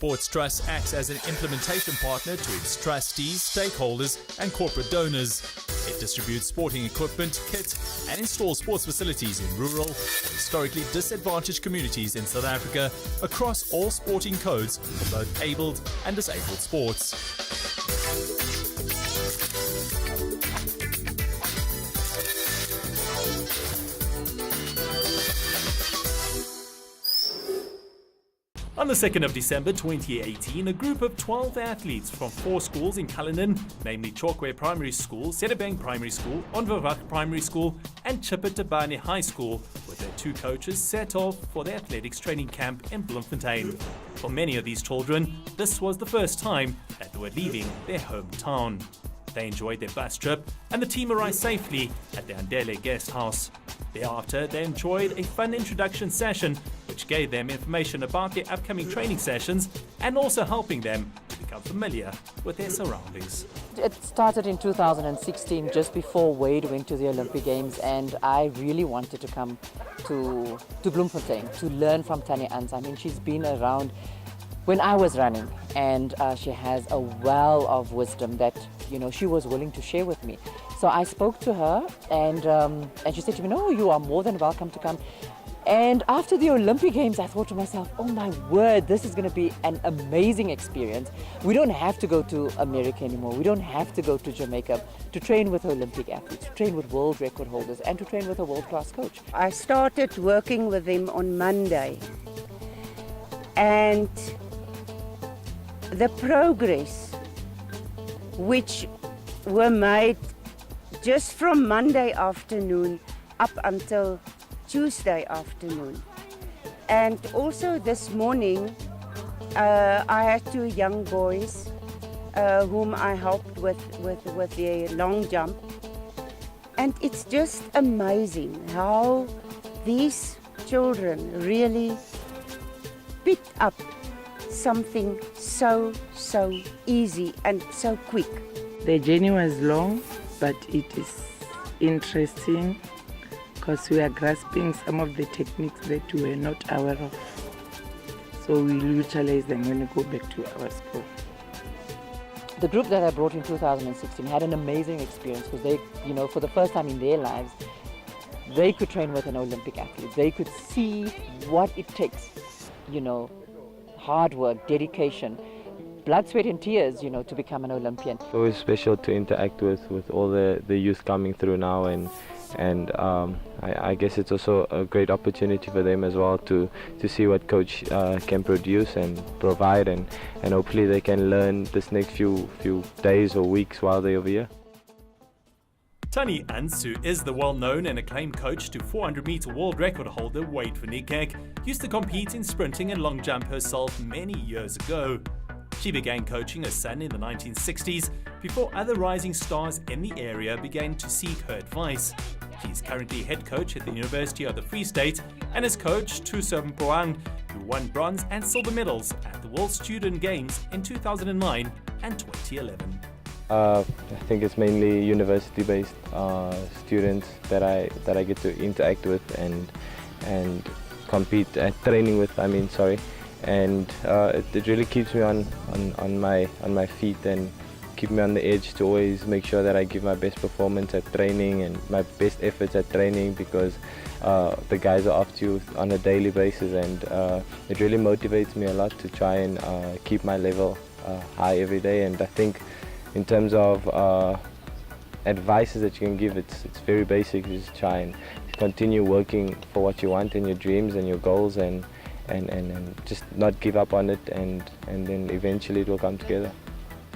Sports Trust acts as an implementation partner to its trustees, stakeholders and corporate donors. It distributes sporting equipment, kit and installs sports facilities in rural or historically disadvantaged communities in South Africa across all sporting codes for both abled and disabled sports. On the 2nd of December 2018, a group of 12 athletes from 4 schools in Cullinan, namely Chalkway Primary School, Sedibeng Primary School, Onverwacht Primary School and Chippetabane High School, with their 2 coaches, set off for the athletics training camp in Bloemfontein. For many of these children, this was the first time that they were leaving their hometown. They enjoyed their bus trip and the team arrived safely at the Andele guest house. Thereafter, they enjoyed a fun introduction session which gave them information about their upcoming training sessions and also helping them to become familiar with their surroundings. It started in 2016, just before Wayde went to the Olympic Games, and I really wanted to come to Bloemfontein to learn from Tannie Ans. I mean, she's been around when I was running, and she has a well of wisdom that, you know, she was willing to share with me. So I spoke to her, and she said to me, "No, you are more than welcome to come." And after the Olympic Games, I thought to myself, oh my word, this is going to be an amazing experience. We don't have to go to America anymore. We don't have to go to Jamaica to train with Olympic athletes, to train with world record holders, and to train with a world-class coach. I started working with him on Monday, and the progress which were made just from Monday afternoon up until Tuesday afternoon. And also this morning, I had 2 young boys whom I helped with their long jump. And it's just amazing how these children really picked up something so easy and so quick. The journey was long, but it is interesting because we are grasping some of the techniques that we were not aware of. So we utilize them when we go back to our school. The group that I brought in 2016 had an amazing experience because they, you know, for the first time in their lives, they could train with an Olympic athlete. They could see what it takes, you know, hard work, dedication, blood, sweat and tears, you know, to become an Olympian. It's always special to interact with all the youth coming through now, and I guess it's also a great opportunity for them as well to see what coach can produce and provide, and hopefully they can learn this next few days or weeks while they're over here. Tannie Ans, who is the well-known and acclaimed coach to 400-meter world record holder Wayde van Niekerk, used to compete in sprinting and long jump herself many years ago. She began coaching her son in the 1960s before other rising stars in the area began to seek her advice. She is currently head coach at the University of the Free State and has coached Thuso Mpoang, who won bronze and silver medals at the World Student Games in 2009 and 2011. I think it's mainly university-based students that I get to interact with and compete at training with. And it really keeps me on my feet and keep me on the edge to always make sure that I give my best performance at training and my best efforts at training, because the guys are after you on a daily basis, and it really motivates me a lot to try and keep my level high every day. And I think in terms of advices that you can give, it's very basic. You just try and continue working for what you want and your dreams and your goals, and just not give up on it, and then eventually it will come together.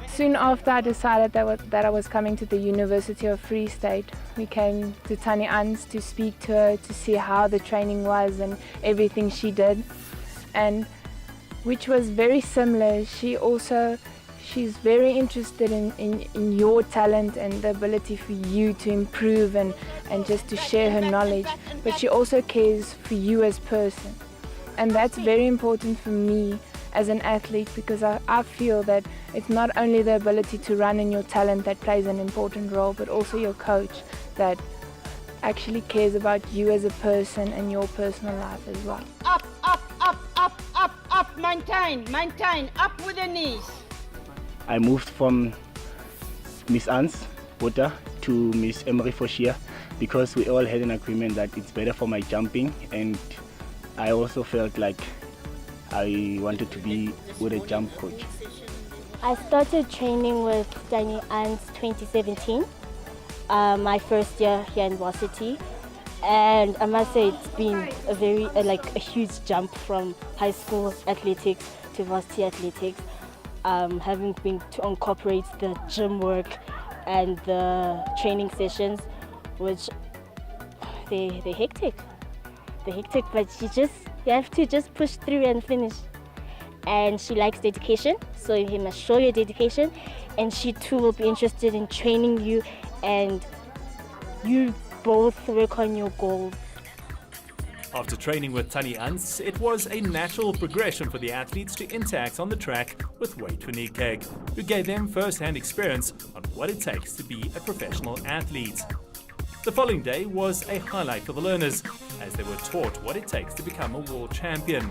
Soon after I decided that I was coming to the University of Free State, we came to Tannie Ans to speak to her, to see how the training was and everything she did, and which was very similar. She's very interested in your talent and the ability for you to improve and just to share her knowledge, but she also cares for you as a person. And that's very important for me as an athlete, because I feel that it's not only the ability to run and your talent that plays an important role, but also your coach that actually cares about you as a person and your personal life as well. Up, up, up, up, up, up. maintain, up with the knees. I moved from Miss Anne's water to Miss Emery Foshier because we all had an agreement that it's better for my jumping, and I also felt like I wanted to be with a jump coach. I started training with Danny Ann's 2017, my first year here in varsity, and I must say it's been a huge jump from high school athletics to varsity athletics, having been to incorporate the gym work and the training sessions, which they're hectic. They're hectic, but you have to just push through and finish. And she likes dedication, so you must show your dedication, and she too will be interested in training you, and you both work on your goals. After training with Tannie Ans, it was a natural progression for the athletes to interact on the track with Wayde van Niekerk, who gave them first-hand experience on what it takes to be a professional athlete. The following day was a highlight for the learners, as they were taught what it takes to become a world champion.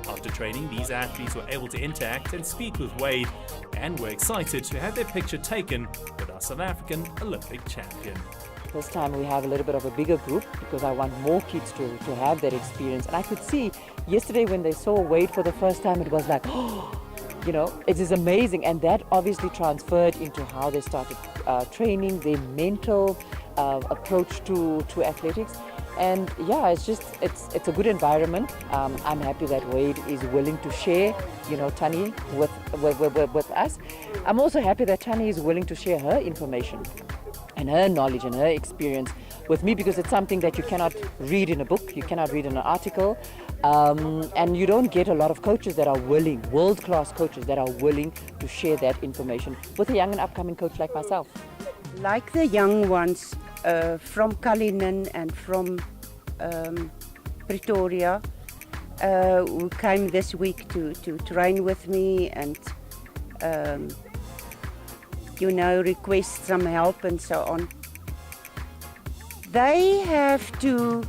After training, these athletes were able to interact and speak with Wayde, and were excited to have their picture taken with our South African Olympic champion. This time we have a little bit of a bigger group because I want more kids to have that experience. And I could see yesterday when they saw Wayde for the first time, it was like, oh, you know, it is amazing. And that obviously transferred into how they started training, their mental approach to athletics. And yeah, it's a good environment. I'm happy that Wayde is willing to share, you know, Tannie with us. I'm also happy that Tannie is willing to share her information and her knowledge and her experience with me, because it's something that you cannot read in a book, you cannot read in an article, and you don't get a lot of coaches that are willing, world-class coaches that are willing to share that information with a young and upcoming coach like myself. Like the young ones from Cullinan and from Pretoria, who came this week to train with me and you know, request some help and so on. They have to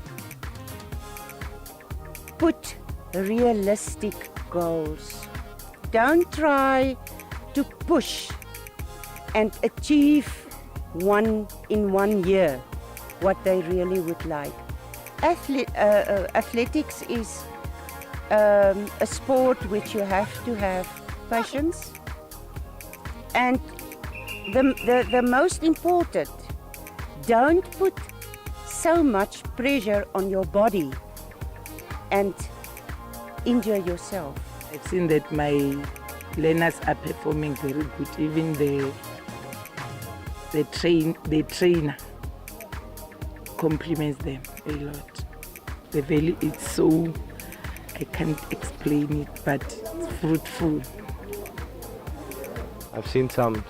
put realistic goals. Don't try to push and achieve in 1 year what they really would like. Athletics is a sport which you have to have patience, and the most important, don't put so much pressure on your body and injure yourself. I've seen that my learners are performing very good. Even the trainer compliments them a lot. The value is so, I can't explain it, but it's fruitful. I've seen some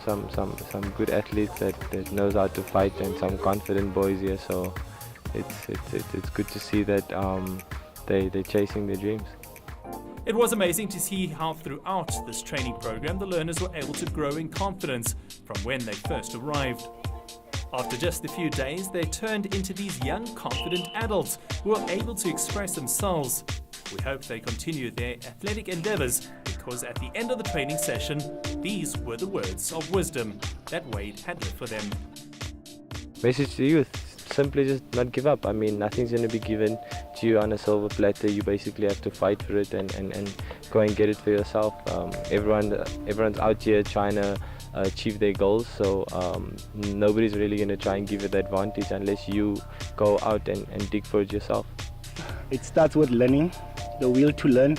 good athletes that knows how to fight, and some confident boys here. So it's good to see that they're chasing their dreams. It was amazing to see how throughout this training program the learners were able to grow in confidence from when they first arrived. After just a few days, they turned into these young, confident adults who were able to express themselves. We hope they continue their athletic endeavours, because at the end of the training session, these were the words of wisdom that Wayde had left for them. Message to youth: simply just not give up. I mean, nothing's going to be given to you on a silver platter. You basically have to fight for it and go and get it for yourself. Everyone's out here trying to achieve their goals, so nobody's really going to try and give you the advantage unless you go out and dig for it yourself. It starts with learning, the will to learn,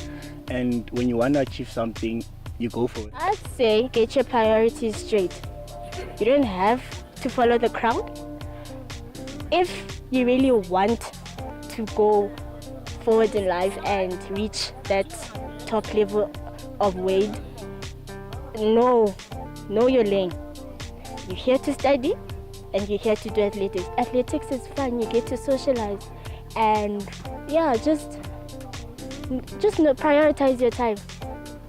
and when you want to achieve something, you go for it. I'd say get your priorities straight. You don't have to follow the crowd. If you really want to go forward in life and reach that top level of Wayde, know your lane. You're here to study and you're here to do athletics. Athletics is fun, you get to socialize, and yeah, just prioritize your time.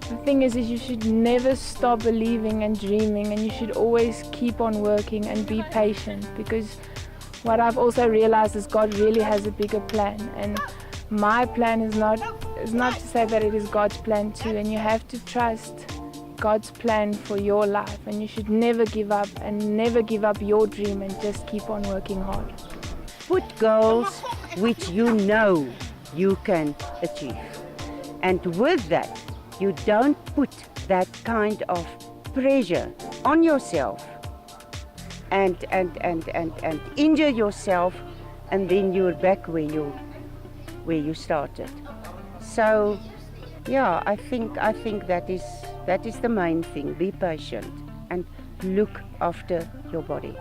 The thing is you should never stop believing and dreaming, and you should always keep on working and be patient, because what I've also realized is God really has a bigger plan, and my plan is not is not to say that it is God's plan too, and you have to trust God's plan for your life, and you should never give up and never give up your dream and just keep on working hard. Put goals which you know you can achieve. And with that, you don't put that kind of pressure on yourself and injure yourself, and then you're back where you started. So yeah, I think that is the main thing. Be patient and look after your body.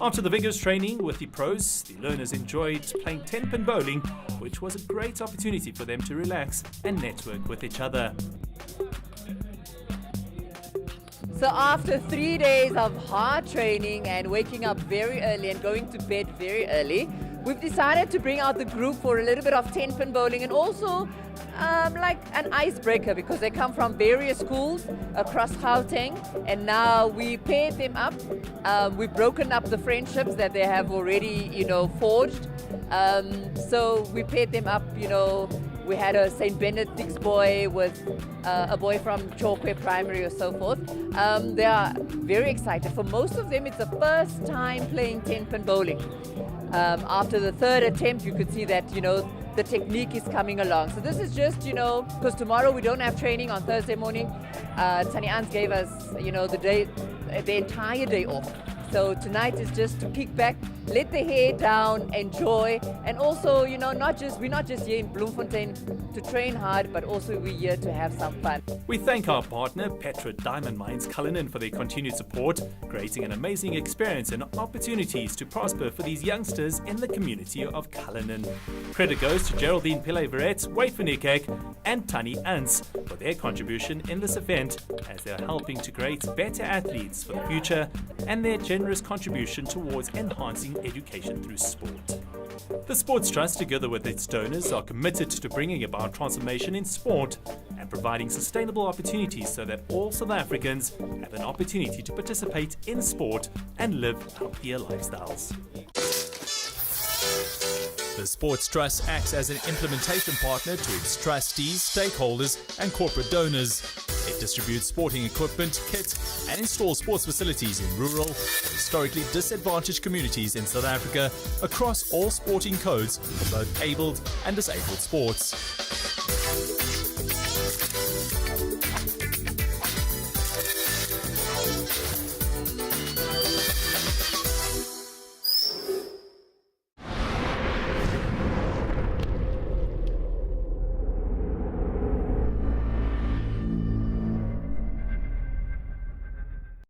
After the vigorous training with the pros, the learners enjoyed playing 10-pin bowling, which was a great opportunity for them to relax and network with each other. So after 3 days of hard training and waking up very early and going to bed very early, we've decided to bring out the group for a little bit of 10-pin bowling and also like an icebreaker, because they come from various schools across Gauteng, and now we paired them up. We've broken up the friendships that they have already, forged. So we paired them up, we had a St. Benedict's boy with a boy from Chalkway Primary or so forth. They are very excited. For most of them, it's the first time playing 10-pin bowling. After the third attempt, you could see that, the technique is coming along. So this is just, because tomorrow we don't have training on Thursday morning. Tannie Ans gave us, the entire day off. So tonight is just to kick back, let the hair down, enjoy, and also, we're not just here in Bloemfontein to train hard, but also we're here to have some fun. We thank our partner, Petra Diamond Mines Cullinan, for their continued support, creating an amazing experience and opportunities to prosper for these youngsters in the community of Cullinan. Credit goes to Geraldine Pillay-Verrett, Wayde van Niekerk, and Tannie Ans for their contribution in this event, as they are helping to create better athletes for the future and their generous contribution towards enhancing education through sport. The Sports Trust, together with its donors, are committed to bringing about transformation in sport and providing sustainable opportunities so that all South Africans have an opportunity to participate in sport and live healthier lifestyles. The Sports Trust acts as an implementation partner to its trustees, stakeholders, and corporate donors. It distributes sporting equipment, kit, and installs sports facilities in rural or historically disadvantaged communities in South Africa across all sporting codes for both abled and disabled sports.